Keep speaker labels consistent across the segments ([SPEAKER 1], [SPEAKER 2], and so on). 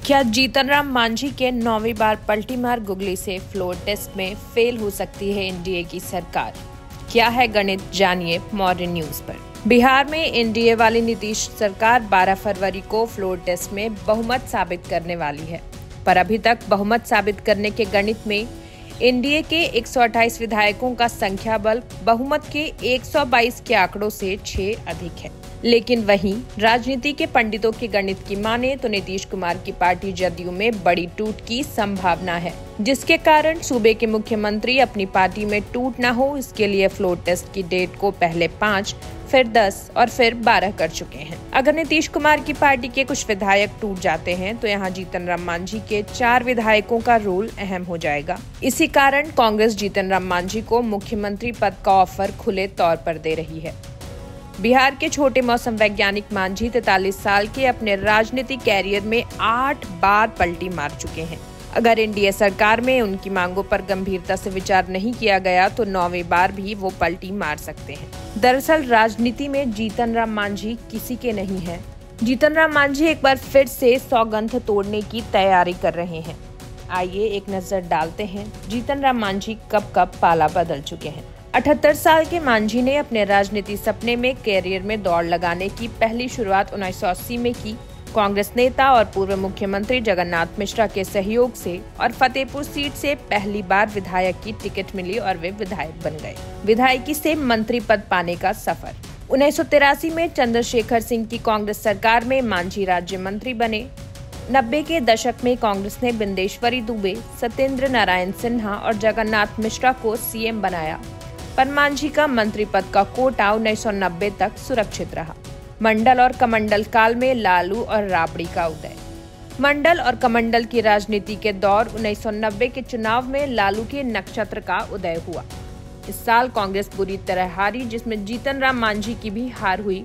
[SPEAKER 1] क्या जीतन राम मांझी के 9वीं बार पलटी मार गुगली से फ्लोर टेस्ट में फेल हो सकती है एनडीए की सरकार? क्या है गणित, जानिए मॉर्निंग न्यूज पर। बिहार में एनडीए वाली नीतीश सरकार 12 फरवरी को फ्लोर टेस्ट में बहुमत साबित करने वाली है, पर अभी तक बहुमत साबित करने के गणित में एनडीए के 128 विधायकों का संख्या बल बहुमत के 122 के आंकड़ों से 6 अधिक है। लेकिन वहीं राजनीति के पंडितों के गणित की माने तो नीतीश कुमार की पार्टी जदयू में बड़ी टूट की संभावना है, जिसके कारण सूबे के मुख्यमंत्री अपनी पार्टी में टूट न हो इसके लिए फ्लोर टेस्ट की डेट को पहले 5, फिर 10 और फिर 12 कर चुके हैं। अगर नीतीश कुमार की पार्टी के कुछ विधायक टूट जाते हैं तो यहाँ जीतन राम मांझी के 4 विधायकों का रोल अहम हो जाएगा। इसी कारण कांग्रेस जीतन राम मांझी को मुख्यमंत्री पद का ऑफर खुले तौर पर दे रही है। बिहार के छोटे मौसम वैज्ञानिक मांझी 43 साल के अपने राजनीतिक कैरियर में 8 बार पलटी मार चुके हैं। अगर एनडीए सरकार में उनकी मांगों पर गंभीरता से विचार नहीं किया गया तो 9वीं बार भी वो पलटी मार सकते हैं। दरअसल राजनीति में जीतन राम मांझी किसी के नहीं है। जीतन राम मांझी एक बार फिर से सौगंध तोड़ने की तैयारी कर रहे हैं। आइए एक नजर डालते हैं जीतन राम मांझी कब कब पाला बदल चुके हैं। 78 साल के मांझी ने अपने राजनीति सपने में कैरियर में दौड़ लगाने की पहली शुरुआत 1980 में की। कांग्रेस नेता और पूर्व मुख्यमंत्री जगन्नाथ मिश्रा के सहयोग से और फतेहपुर सीट से पहली बार विधायक की टिकट मिली और वे विधायक बन गए। विधायकी से मंत्री पद पाने का सफर। 1983 में चंद्रशेखर सिंह की कांग्रेस सरकार में मांझी राज्य मंत्री बने। 90 के दशक में कांग्रेस ने बिंदेश्वरी दुबे, सत्येंद्र नारायण सिन्हा और जगन्नाथ मिश्रा को सीएम बनाया, पर मांझी का मंत्री पद का कोटा 1990 तक सुरक्षित रहा। मंडल और कमंडल काल में लालू और राबड़ी का उदय। मंडल और कमंडल की राजनीति के दौर 1990 के चुनाव में लालू के नक्षत्र का उदय हुआ। इस साल कांग्रेस बुरी तरह हारी, जिसमें जीतन राम मांझी की भी हार हुई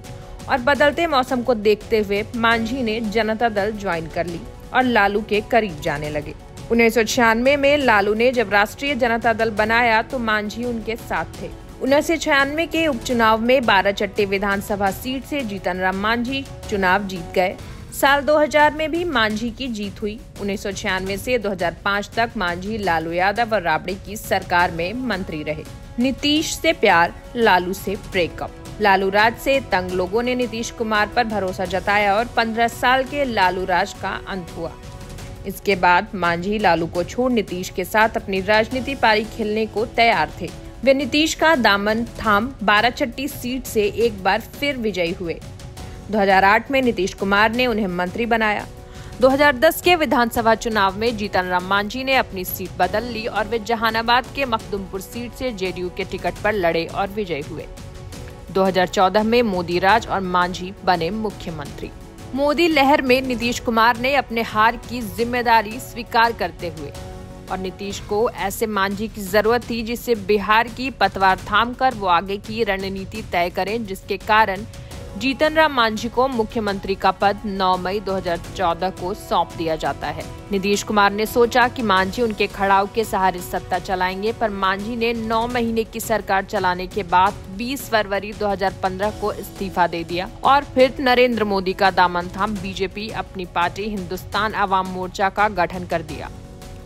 [SPEAKER 1] और बदलते मौसम को देखते हुए मांझी ने जनता दल ज्वाइन कर ली और लालू के करीब जाने लगे। 1996 में लालू ने जब राष्ट्रीय जनता दल बनाया तो मांझी उनके साथ थे। 1996 के उपचुनाव में बाराचट्टी विधानसभा सीट से जीतन राम मांझी चुनाव जीत गए। साल 2000 में भी मांझी की जीत हुई। 1996 से 2005 तक मांझी लालू यादव और राबड़ी की सरकार में मंत्री रहे। नीतीश से प्यार, लालू से ब्रेकअप। लालू राज से तंग लोगों ने नीतीश कुमार पर भरोसा जताया और 15 साल के लालू राज का अंत हुआ। इसके बाद मांझी लालू को छोड़ नीतीश के साथ अपनी राजनीति पारी खेलने को तैयार थे। वे नीतीश का दामन थाम बाराचट्टी सीट से एक बार फिर विजयी हुए। 2008 में नीतीश कुमार ने उन्हें मंत्री बनाया। 2010 के विधानसभा चुनाव में जीतन राम मांझी ने अपनी सीट बदल ली और वे जहानाबाद के मखदुमपुर सीट से जेडीयू के टिकट पर लड़े और विजयी हुए। 2014 में मोदी राज और मांझी बने मुख्यमंत्री। मोदी लहर में नीतीश कुमार ने अपने हार की जिम्मेदारी स्वीकार करते हुए और नीतीश को ऐसे मांझी की जरूरत थी जिससे बिहार की पतवार थामकर वो आगे की रणनीति तय करें, जिसके कारण जीतन राम मांझी को मुख्यमंत्री का पद 9 मई 2014 को सौंप दिया जाता है। नीतीश कुमार ने सोचा कि मांझी उनके खड़ाऊ के सहारे सत्ता चलाएंगे, पर मांझी ने 9 महीने की सरकार चलाने के बाद 20 फरवरी 2015 को इस्तीफा दे दिया और फिर नरेंद्र मोदी का दामन थाम बीजेपी अपनी पार्टी हिंदुस्तान अवाम मोर्चा का गठन कर दिया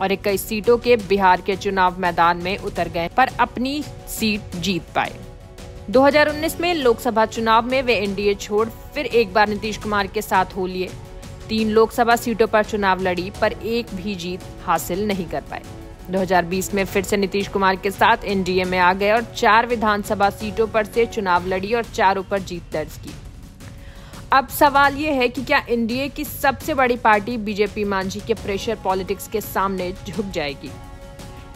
[SPEAKER 1] और 21 सीटों के बिहार के चुनाव मैदान में उतर गए, पर अपनी सीट जीत पाए। 2019 में लोकसभा चुनाव में वे एनडीए छोड़ फिर एक बार नीतीश कुमार के साथ हो लिए। 3 लोकसभा सीटों पर चुनाव लड़ी, पर एक भी जीत हासिल नहीं कर पाए। 2020 में फिर से नीतीश कुमार के साथ एनडीए में आ गए और 4 विधानसभा सीटों पर से चुनाव लड़ी और 4 पर जीत दर्ज की। अब सवाल ये है कि क्या एनडीए की सबसे बड़ी पार्टी बीजेपी मांझी के प्रेशर पॉलिटिक्स के सामने झुक जाएगी?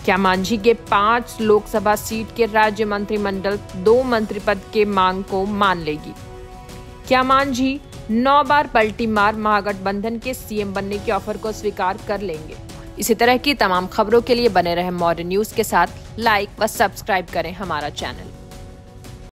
[SPEAKER 1] क्या मांझी के 5 लोकसभा सीट के राज्य मंत्रिमंडल 2 मंत्री पद के मांग को मान लेगी? क्या मांझी 9 बार पलटी मार महागठबंधन के सीएम बनने के ऑफर को स्वीकार कर लेंगे? इसी तरह की तमाम खबरों के लिए बने रहे मॉर्निंग न्यूज के साथ। लाइक व सब्सक्राइब करें हमारा चैनल।